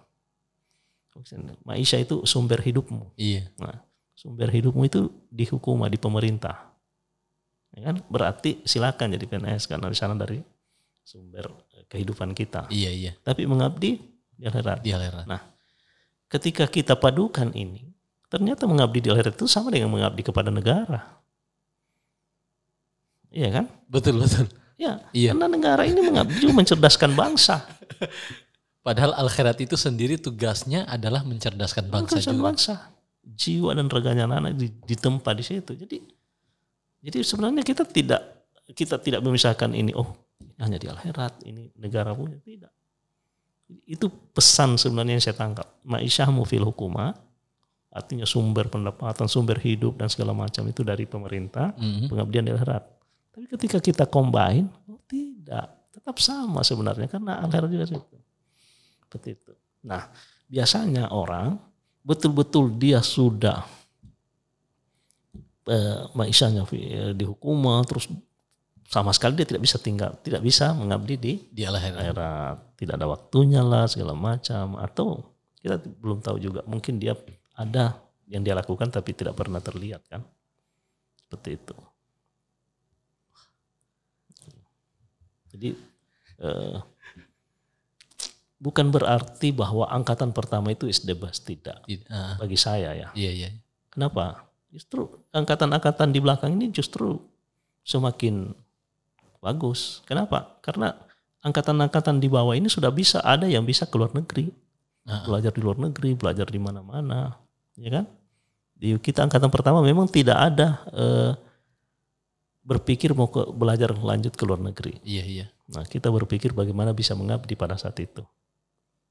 Ma'isyah itu sumber hidupmu.
Iya.
Nah, sumber hidupmu itu di hukumah, di pemerintah. Ya kan? Berarti silakan jadi PNS karena di sana dari sumber kehidupan kita.
Iya.
Tapi mengabdi di Al-Heraq. Nah, ketika kita padukan ini, ternyata mengabdi di Al-Heraq itu sama dengan mengabdi kepada negara. Iya kan?
Betul.
Ya, karena negara ini mengabdi juga mencerdaskan bangsa.
Padahal Al-Heraq itu sendiri tugasnya adalah mencerdaskan bangsa juga.
Jiwa dan raganya anak ditempa di situ. Jadi sebenarnya kita tidak memisahkan ini. Oh, hanya di Al-Heraq, ini negara punya, tidak. Itu pesan sebenarnya yang saya tangkap. Ma'isyahmu fil hukumah, artinya sumber pendapatan, sumber hidup dan segala macam itu dari pemerintah, pengabdian di Al-Heraq. Tapi ketika kita combine, tidak, tetap sama sebenarnya karena Al-Heraq juga situ. Seperti itu. Nah, biasanya orang betul-betul dia sudah ma'isyahnya di hukumah, terus sama sekali dia tidak bisa mengabdi di Al-Heraq. Tidak ada waktunya lah segala macam, atau kita belum tahu juga, mungkin dia ada yang dia lakukan tapi tidak pernah terlihat kan, seperti itu. Jadi bukan berarti bahwa angkatan pertama itu is the best, tidak. Bagi saya ya.
Iya.
Kenapa? Justru angkatan-angkatan di belakang ini justru semakin bagus. Kenapa? Karena angkatan-angkatan di bawah ini sudah bisa, ada yang bisa ke luar negeri. Belajar di luar negeri, belajar di mana-mana. Ya kan? Di kita angkatan pertama memang tidak ada berpikir mau belajar lanjut ke luar negeri.
Iya.
Nah, kita berpikir bagaimana bisa mengabdi pada saat itu.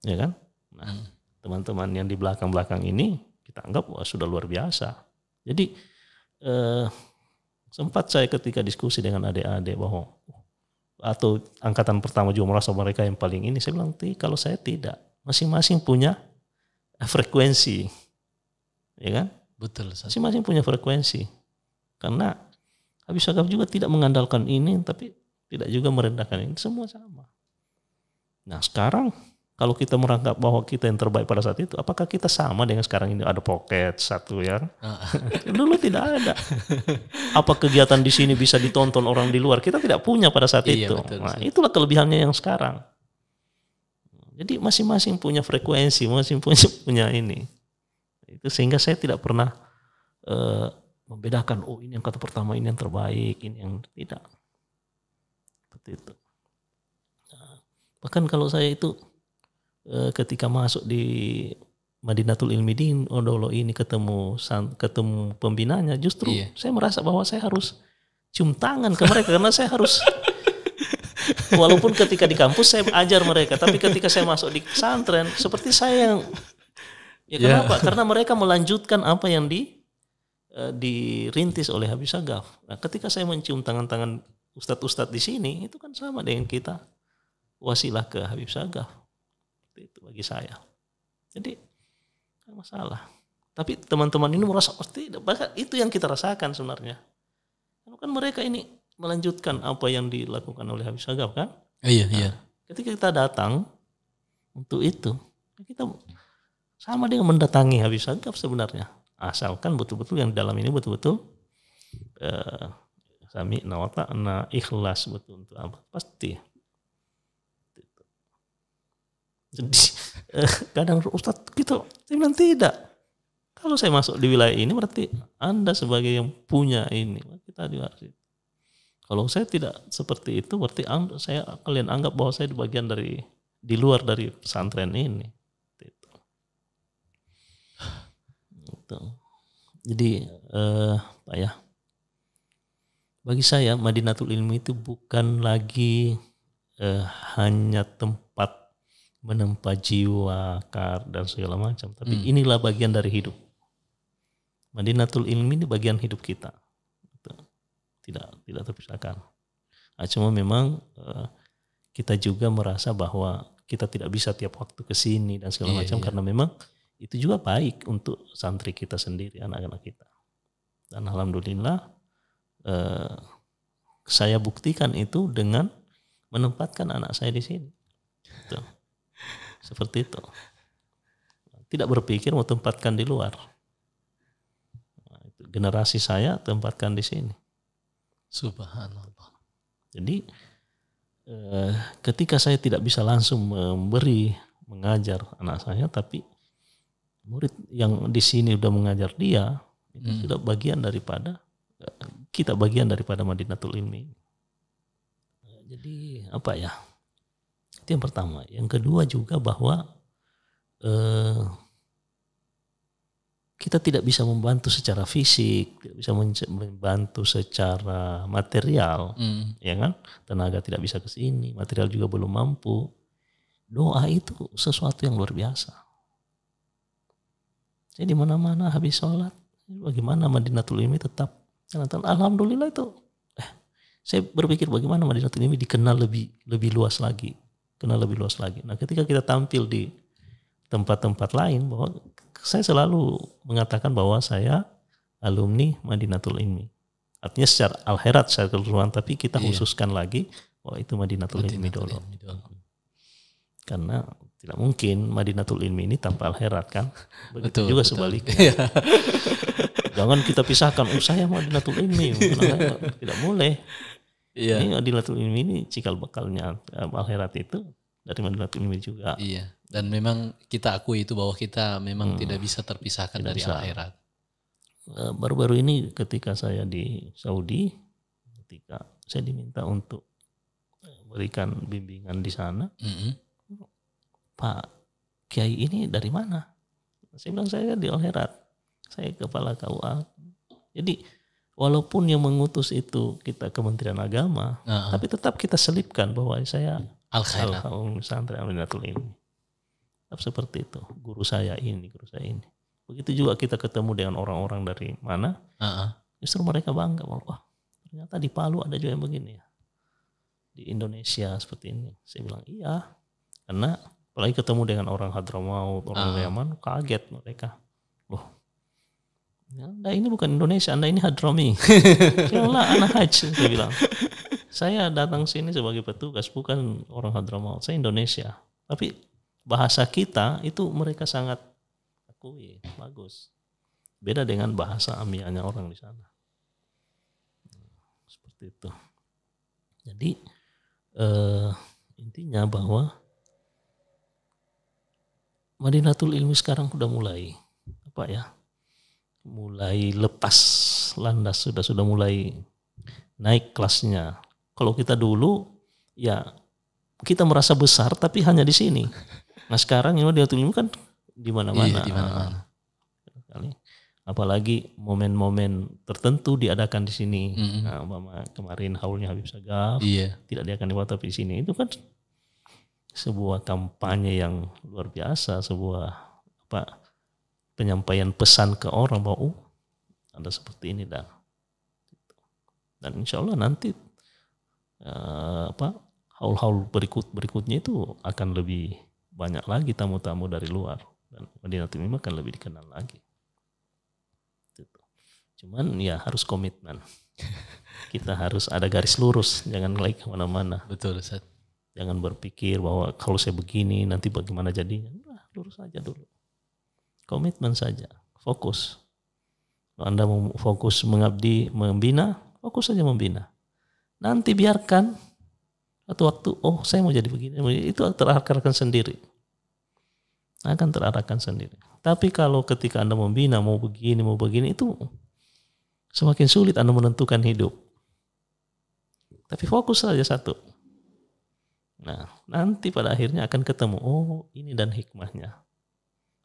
Ya kan? Nah, teman-teman yang di belakang-belakang ini kita anggap sudah luar biasa. Jadi sempat saya ketika diskusi dengan adik-adik bahwa atau angkatan pertama juga merasa mereka yang paling ini, saya bilang, kalau saya tidak, masing-masing punya frekuensi. Ya kan?
Betul.
Masing-masing punya frekuensi. Karena Habib Sagaf juga tidak mengandalkan ini, tapi tidak juga merendahkan ini. Semua sama. Nah sekarang kalau kita merangkap bahwa kita yang terbaik pada saat itu, apakah kita sama dengan sekarang ini ada pocket satu ya? Dulu tidak ada. Apa kegiatan di sini bisa ditonton orang di luar? Kita tidak punya pada saat itu.
Betul,
nah itulah kelebihannya yang sekarang. Jadi masing-masing punya frekuensi, masing-masing punya ini. Itu sehingga saya tidak pernah membedakan, oh ini yang kata pertama, ini yang terbaik, ini yang tidak. Seperti itu. Nah, bahkan kalau saya itu ketika masuk di Madinatul Ilmi di Odolo ini ketemu pembinanya, justru saya merasa bahwa saya harus cium tangan ke mereka karena saya harus walaupun ketika di kampus saya ajar mereka, tapi ketika saya masuk di pesantren seperti saya yang kenapa? Karena mereka melanjutkan apa yang dirintis oleh Habib Sagaf. Nah, ketika saya mencium tangan-tangan ustadz-ustadz di sini, itu kan sama dengan kita wasilah ke Habib Sagaf. Itu bagi saya. Jadi tidak masalah. Tapi teman-teman ini merasa tidak. Bahkan itu yang kita rasakan sebenarnya. Kan mereka ini melanjutkan apa yang dilakukan oleh Habib Sagaf kan?
Iya.
Ketika kita datang untuk itu, kita sama dengan mendatangi Habib Sagaf sebenarnya. Asalkan betul-betul yang dalam ini betul-betul sami nawata na ikhlas betul untuk apa pasti. Jadi kadang Ustadz kita, saya bilang tidak. Kalau saya masuk di wilayah ini berarti Anda sebagai yang punya ini, kita di situ. Kalau saya tidak seperti itu berarti kalian anggap bahwa saya di bagian dari di luar dari pesantren ini. Gitu. Jadi Pak ya, bagi saya Madinatul Ilmi itu bukan lagi hanya tempat menempa jiwa, akar dan segala macam, tapi inilah bagian dari hidup. Madinatul Ilmi ini bagian hidup kita, tidak terpisahkan. Nah, cuma memang kita juga merasa bahwa kita tidak bisa tiap waktu ke sini dan segala macam karena memang itu juga baik untuk santri kita sendiri, anak-anak kita. Dan alhamdulillah saya buktikan itu dengan menempatkan anak saya di sini. Gitu. Seperti itu. Tidak berpikir mau tempatkan di luar. Nah, itu generasi saya tempatkan di sini.
Subhanallah.
Jadi ketika saya tidak bisa langsung mengajar anak saya, tapi murid yang di sini udah mengajar dia, itu sudah bagian daripada kita, bagian daripada Madinatul Ilmi. Jadi apa ya? Itu yang pertama. Yang kedua juga bahwa kita tidak bisa membantu secara fisik, tidak bisa membantu secara material, ya kan? Tenaga tidak bisa ke sini, material juga belum mampu. Doa itu sesuatu yang luar biasa. Jadi di mana-mana habis sholat, bagaimana Madinatul Ilmi tetap, alhamdulillah itu. Saya berpikir bagaimana Madinatul Ilmi dikenal lebih luas lagi. Nah, ketika kita tampil di tempat-tempat lain, bahwa saya selalu mengatakan bahwa saya alumni Madinatul Ilmi. Artinya secara al-khairat, secara keseluruhan, tapi kita khususkan lagi bahwa itu Madinatul Ilmi dulu. Karena tidak mungkin Madinatul Ilmi ini tanpa al-khairat kan. Begitu juga sebaliknya. Jangan kita pisahkan, saya Madinatul Ilmi, tidak boleh. Ini Madinatul Ilmi ini cikal bakalnya akhirat itu dari Madinatul Ilmi juga.
Iya. Dan memang kita akui itu bahwa kita memang tidak bisa terpisahkan dari akhirat.
Baru-baru ini ketika saya di Saudi, ketika saya diminta untuk berikan bimbingan di sana, Pak Kiai ini dari mana? Saya bilang saya di akhirat, saya kepala KUA. Jadi walaupun yang mengutus itu kita Kementerian Agama, tapi tetap kita selipkan bahwa saya
al-khairat
pesantren Madinatul Ilmi. Tetap seperti itu. Guru saya ini. Begitu juga kita ketemu dengan orang-orang dari mana, justru mereka bangga bahwa ternyata di Palu ada juga yang begini ya. Di Indonesia seperti ini. Saya bilang iya, karena apalagi ketemu dengan orang Hadramaut, orang Yaman, kaget mereka. Loh, Anda ini bukan Indonesia, Anda ini Hadrami. Saya bilang, anak haji, saya bilang. Saya datang sini sebagai petugas, bukan orang Hadramaut, saya Indonesia. Tapi bahasa kita itu mereka sangat akui, bagus. Beda dengan bahasa amiyahnya orang di sana. Seperti itu. Jadi intinya bahwa Madinatul Ilmi sekarang sudah mulai mulai lepas landas, sudah mulai naik kelasnya. Kalau kita dulu ya kita merasa besar tapi hanya di sini. Nah sekarang ini Madinatul Ilmi kan di mana-mana. Apalagi momen-momen tertentu diadakan di sini. Nah, kemarin haulnya Habib Sagaf tidak diadakan di Wata, tapi di sini itu kan sebuah kampanye yang luar biasa, sebuah penyampaian pesan ke orang bahwa ada seperti ini dan insya Allah nanti haul-haul berikutnya itu akan lebih banyak lagi tamu-tamu dari luar dan Madinatul Ilmi akan lebih dikenal lagi. Cuman ya harus komitmen. Kita harus ada garis lurus, jangan lagi kemana-mana.
Betul, Ustaz.
Jangan berpikir bahwa kalau saya begini nanti bagaimana jadinya. Lurus saja dulu. Komitmen saja, fokus. Kalau Anda mau fokus mengabdi, membina, fokus saja membina. Nanti biarkan satu waktu, saya mau jadi begini, itu terakarkan sendiri. akan terarahkan sendiri. Tapi kalau ketika Anda membina mau begini itu semakin sulit Anda menentukan hidup. Tapi fokus saja satu. Nah, nanti pada akhirnya akan ketemu, oh ini dan hikmahnya.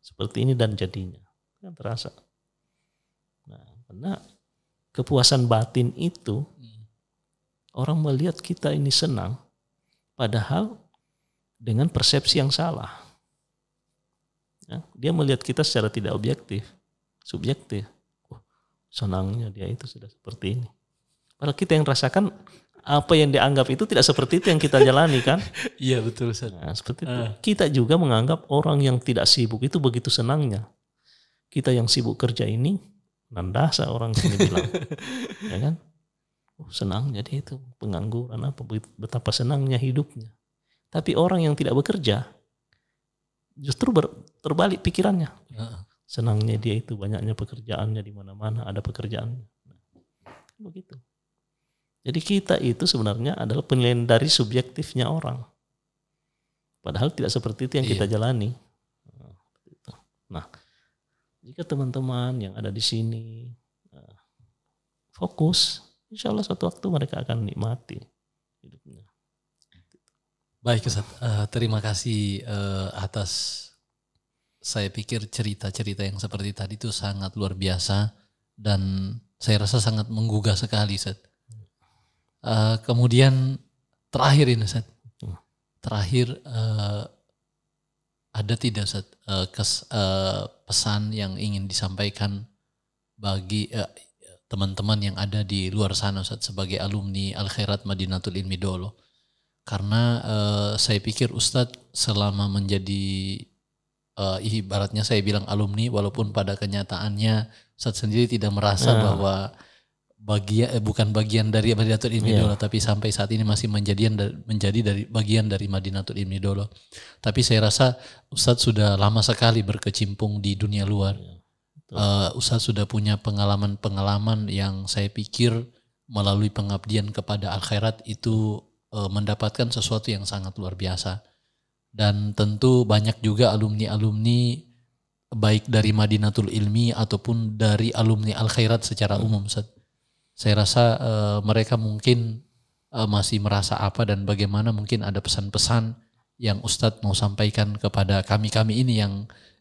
Seperti ini dan jadinya. Kan terasa. Nah, karena kepuasan batin itu orang melihat kita ini senang padahal dengan persepsi yang salah. Ya, dia melihat kita secara tidak objektif, subjektif. Oh, senangnya dia itu sudah seperti ini. Padahal kita yang rasakan apa yang dianggap itu tidak seperti itu yang kita jalani kan?
Iya betul Ustaz.
Nah, seperti itu. Kita juga menganggap orang yang tidak sibuk itu begitu senangnya. Kita yang sibuk kerja ini nandasa orang sini bilang, ya kan? Oh, senangnya dia itu pengangguran apa? Betapa senangnya hidupnya. Tapi orang yang tidak bekerja justru terbalik pikirannya. Senangnya dia itu banyaknya pekerjaannya di mana-mana ada pekerjaannya. Nah, begitu. Jadi kita itu sebenarnya adalah penilaian dari subjektifnya orang. Padahal tidak seperti itu yang kita jalani. Nah, jika teman-teman yang ada di sini fokus, insya Allah suatu waktu mereka akan nikmati hidupnya.
Baik Ustaz, terima kasih atas, saya pikir cerita-cerita yang seperti tadi itu sangat luar biasa dan saya rasa sangat menggugah sekali Ustaz. Kemudian terakhir ini Ustaz, terakhir ada tidak Ustaz pesan yang ingin disampaikan bagi teman-teman yang ada di luar sana Ustaz sebagai alumni Al-Khairat Madinatul Ilmi Dolo? Karena saya pikir Ustadz selama menjadi ibaratnya saya bilang alumni, walaupun pada kenyataannya Ustadz sendiri tidak merasa bahwa bukan bagian dari Madinatul Ilmi Dolo, tapi sampai saat ini masih menjadi dari bagian dari Madinatul Ilmi Dolo. Tapi saya rasa Ustadz sudah lama sekali berkecimpung di dunia luar. Ustadz sudah punya pengalaman-pengalaman yang saya pikir melalui pengabdian kepada Al-Khairat itu mendapatkan sesuatu yang sangat luar biasa. Dan tentu banyak juga alumni-alumni baik dari Madinatul Ilmi ataupun dari alumni Al-Khairat secara umum. Saya rasa mereka mungkin masih merasa apa dan bagaimana, mungkin ada pesan-pesan yang Ustadz mau sampaikan kepada kami-kami ini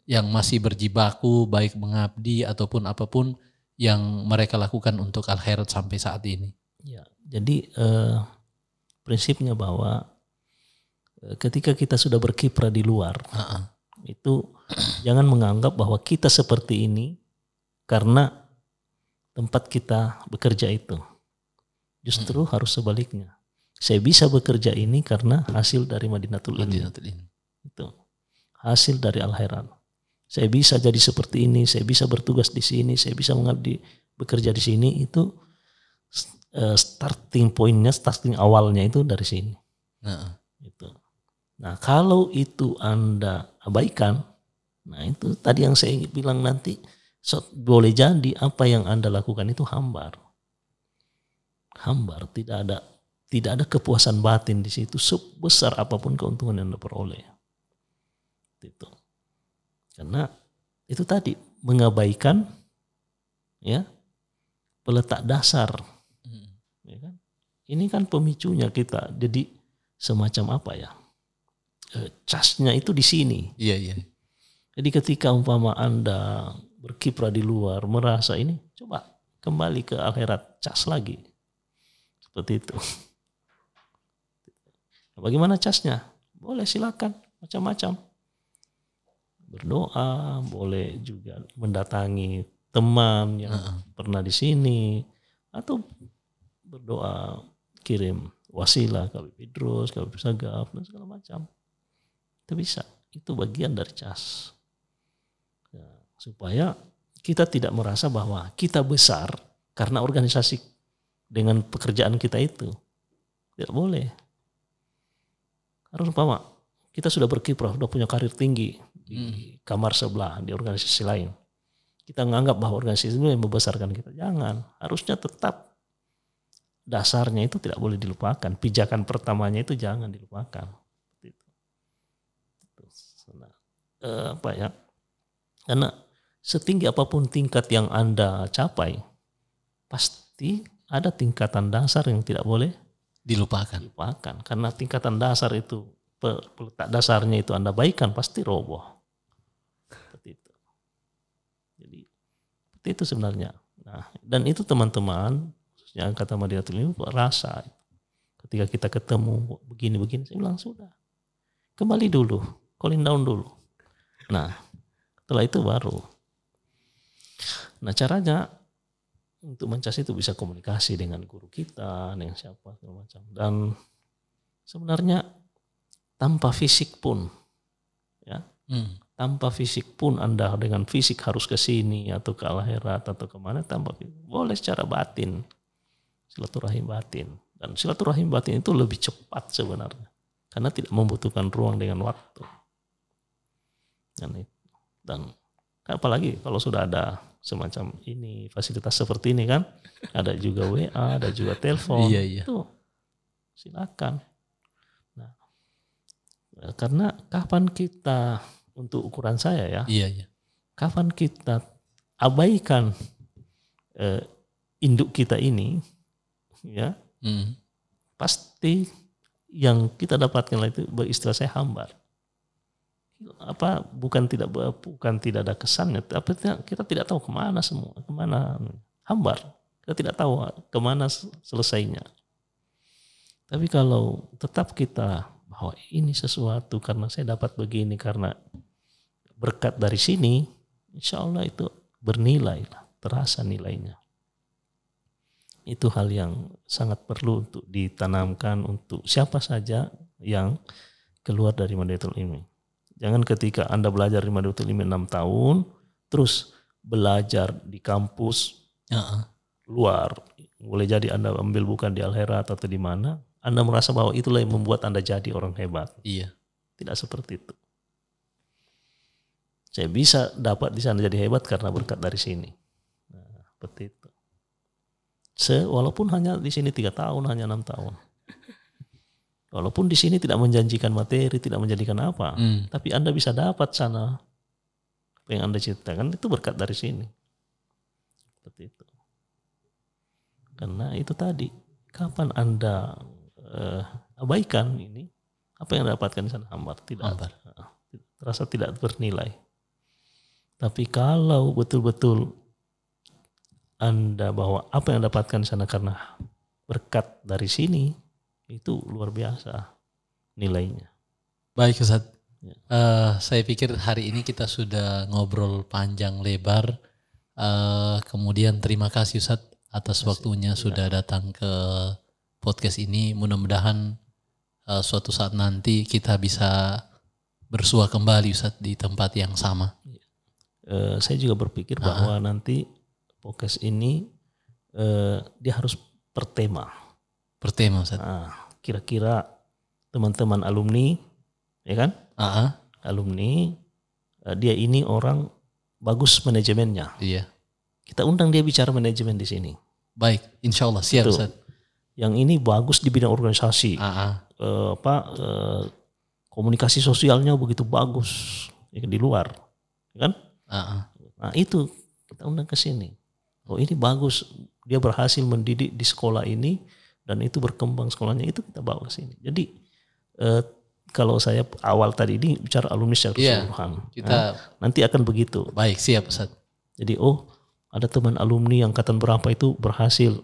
yang masih berjibaku baik mengabdi ataupun apapun yang mereka lakukan untuk Al-Khairat sampai saat ini.
Ya, jadi prinsipnya bahwa ketika kita sudah berkiprah di luar, itu jangan menganggap bahwa kita seperti ini karena tempat kita bekerja itu. Justru harus sebaliknya. Saya bisa bekerja ini karena hasil dari Madinatul Ilmi. Itu hasil dari Al-Khairat. Saya bisa jadi seperti ini, saya bisa bertugas di sini, saya bisa mengabdi bekerja di sini, itu starting pointnya, starting awalnya itu dari sini. Itu. Nah, kalau itu Anda abaikan, nah itu tadi yang saya bilang nanti, boleh jadi apa yang Anda lakukan itu hambar, tidak ada kepuasan batin di situ sebesar apapun keuntungan yang Anda peroleh. Itu. Karena itu tadi mengabaikan ya peletak dasar. Ya kan? Ini kan pemicunya kita jadi semacam apa ya? Casnya itu di sini.
Iya.
Jadi ketika umpama Anda berkiprah di luar, merasa ini, coba kembali ke Akhirat, cas lagi. Seperti itu. Bagaimana casnya? Boleh silakan, macam-macam. Berdoa, boleh juga mendatangi teman yang pernah di sini, atau berdoa kirim wasilah, Habib Idrus, Habib Sagaf, dan segala macam. Itu bisa, itu bagian dari cas. Ya, supaya kita tidak merasa bahwa kita besar karena organisasi dengan pekerjaan kita itu. Tidak boleh. Harus umpama kita sudah berkiprah, sudah punya karir tinggi di kamar sebelah, di organisasi lain. Kita menganggap bahwa organisasi itu yang membesarkan kita. Jangan. Harusnya tetap dasarnya itu tidak boleh dilupakan. Pijakan pertamanya itu jangan dilupakan. apa ya? Karena setinggi apapun tingkat yang Anda capai, pasti ada tingkatan dasar yang tidak boleh
dilupakan.
Karena tingkatan dasar itu, letak dasarnya itu Anda baikan, pasti roboh. Seperti itu. Jadi seperti itu sebenarnya. Nah, dan itu teman-teman yang kata Madinatul Ilmi rasa. Ketika kita ketemu begini-begini, saya bilang sudah. Kembali dulu, cooling down dulu. Nah, setelah itu baru. Nah, caranya untuk mencas itu bisa komunikasi dengan guru kita, dengan siapa segala macam. Dan sebenarnya tanpa fisik pun, ya, tanpa fisik pun Anda dengan fisik harus ke sini atau ke akhirat atau kemana, tanpa boleh secara batin, silaturahim batin. Dan silaturahim batin itu lebih cepat sebenarnya, karena tidak membutuhkan ruang dengan waktu. Dan apalagi kalau sudah ada semacam ini, fasilitas seperti ini kan, ada juga WA, ada juga telepon, itu silakan. Nah, karena kapan kita, untuk ukuran saya ya, kapan kita abaikan induk kita ini, ya, pasti yang kita dapatkan itu istilah saya hambar. Bukan tidak ada kesannya, tapi kita tidak tahu kemana hambar, kita tidak tahu kemana selesainya. Tapi kalau tetap kita bahwa ini sesuatu karena saya dapat begini, karena berkat dari sini, insya Allah itu bernilai, terasa nilainya. Itu hal yang sangat perlu untuk ditanamkan untuk siapa saja yang keluar dari Madinatul Ilmi. Jangan ketika Anda belajar di Madinatul Ilmi 6 tahun, terus belajar di kampus luar, boleh jadi Anda ambil bukan di Al-Herat atau di mana, Anda merasa bahwa itulah yang membuat Anda jadi orang hebat.
Iya.
Tidak seperti itu. Saya bisa dapat di sana jadi hebat karena berkat dari sini. Nah, seperti itu. Walaupun hanya di sini 3 tahun, hanya 6 tahun. Walaupun di sini tidak menjanjikan materi, tidak menjadikan apa, tapi Anda bisa dapat sana apa yang Anda ciptakan, itu berkat dari sini. Seperti itu. Karena itu tadi, kapan Anda abaikan ini, apa yang Anda dapatkan di sana hambar, terasa tidak bernilai. Tapi kalau betul-betul Anda bahwa apa yang Anda dapatkan di sana karena berkat dari sini, itu luar biasa nilainya.
Baik Ustaz, saya pikir hari ini kita sudah ngobrol panjang lebar. Kemudian terima kasih Ustaz atas waktunya sudah datang ke podcast ini. Mudah-mudahan suatu saat nanti kita bisa bersua kembali Ustaz di tempat yang sama.
Saya juga berpikir bahwa nanti podcast ini dia harus per tema Ustaz. Kira-kira teman-teman alumni, ya kan? Alumni, dia ini orang bagus manajemennya.
Iya.
Kita undang dia bicara manajemen di sini.
Baik, insya Allah siap Ustaz.
Yang ini bagus di bidang organisasi. Komunikasi sosialnya begitu bagus di luar, ya kan? Nah itu kita undang ke sini. Oh ini bagus, dia berhasil mendidik di sekolah ini dan itu berkembang sekolahnya, itu kita bawa ke sini. Jadi kalau saya awal tadi ini bicara alumni secara keseluruhan, nanti akan begitu.
Baik, siap Ustaz.
Jadi ada teman alumni angkatan berapa itu berhasil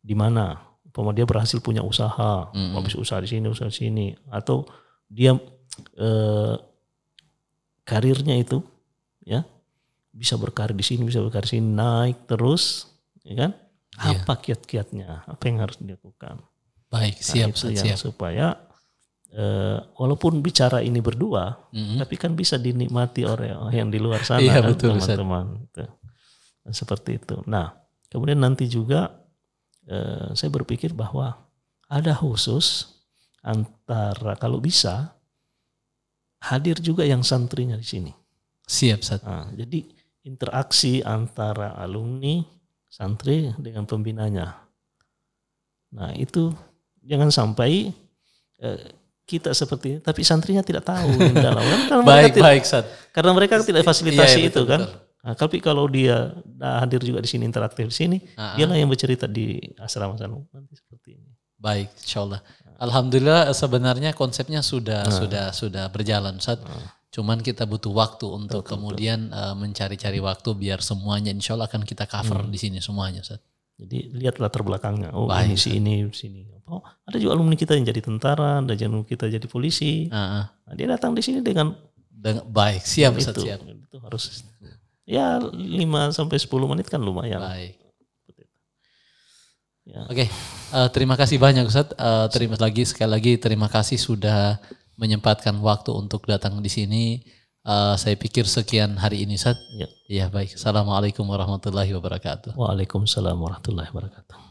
di mana? Umpama dia berhasil punya usaha, habis usaha di sini, atau dia karirnya itu ya bisa berkarir di sini, bisa berkarir di sini, naik terus, ya kan? Apa kiat-kiatnya, apa yang harus dilakukan?
Baik, siap, siap.
Supaya walaupun bicara ini berdua, tapi kan bisa dinikmati oleh yang di luar sana, kan,
betul,
teman-teman. Seperti itu. Nah, kemudian nanti juga saya berpikir bahwa ada khusus antara kalau bisa hadir juga yang santrinya di sini.
Siap, Ustaz.
Jadi interaksi antara alumni, santri dengan pembinanya. Nah itu jangan sampai kita seperti ini, tapi santrinya tidak tahu yang dalam. Karena
baik, Ustaz.
Karena mereka tidak fasilitasi
iya,
itu
betul,
kan. Nah, tapi kalau dia hadir juga di sini, interaktif di sini, dialah yang bercerita di asrama sana nanti seperti ini.
Baik, insyaallah. Alhamdulillah sebenarnya konsepnya sudah berjalan, Ustaz. Cuman kita butuh waktu untuk kemudian mencari-cari waktu biar semuanya insyaallah akan kita cover di sini semuanya, Ustaz.
Jadi lihat latar belakangnya. Oh, baik, ini sini. Oh, ada juga alumni kita yang jadi tentara, ada alumni kita jadi polisi. Nah, dia datang di sini dengan
baik, siap Ustaz, siap.
Itu harus ya 5 sampai 10 menit kan lumayan.
Baik. Ya. Oke, terima kasih banyak Ustaz. Sekali lagi terima kasih sudah menyempatkan waktu untuk datang di sini. Saya pikir sekian hari ini Ustaz. Ya, baik. Assalamualaikum warahmatullahi wabarakatuh.
Waalaikumsalam warahmatullahi wabarakatuh.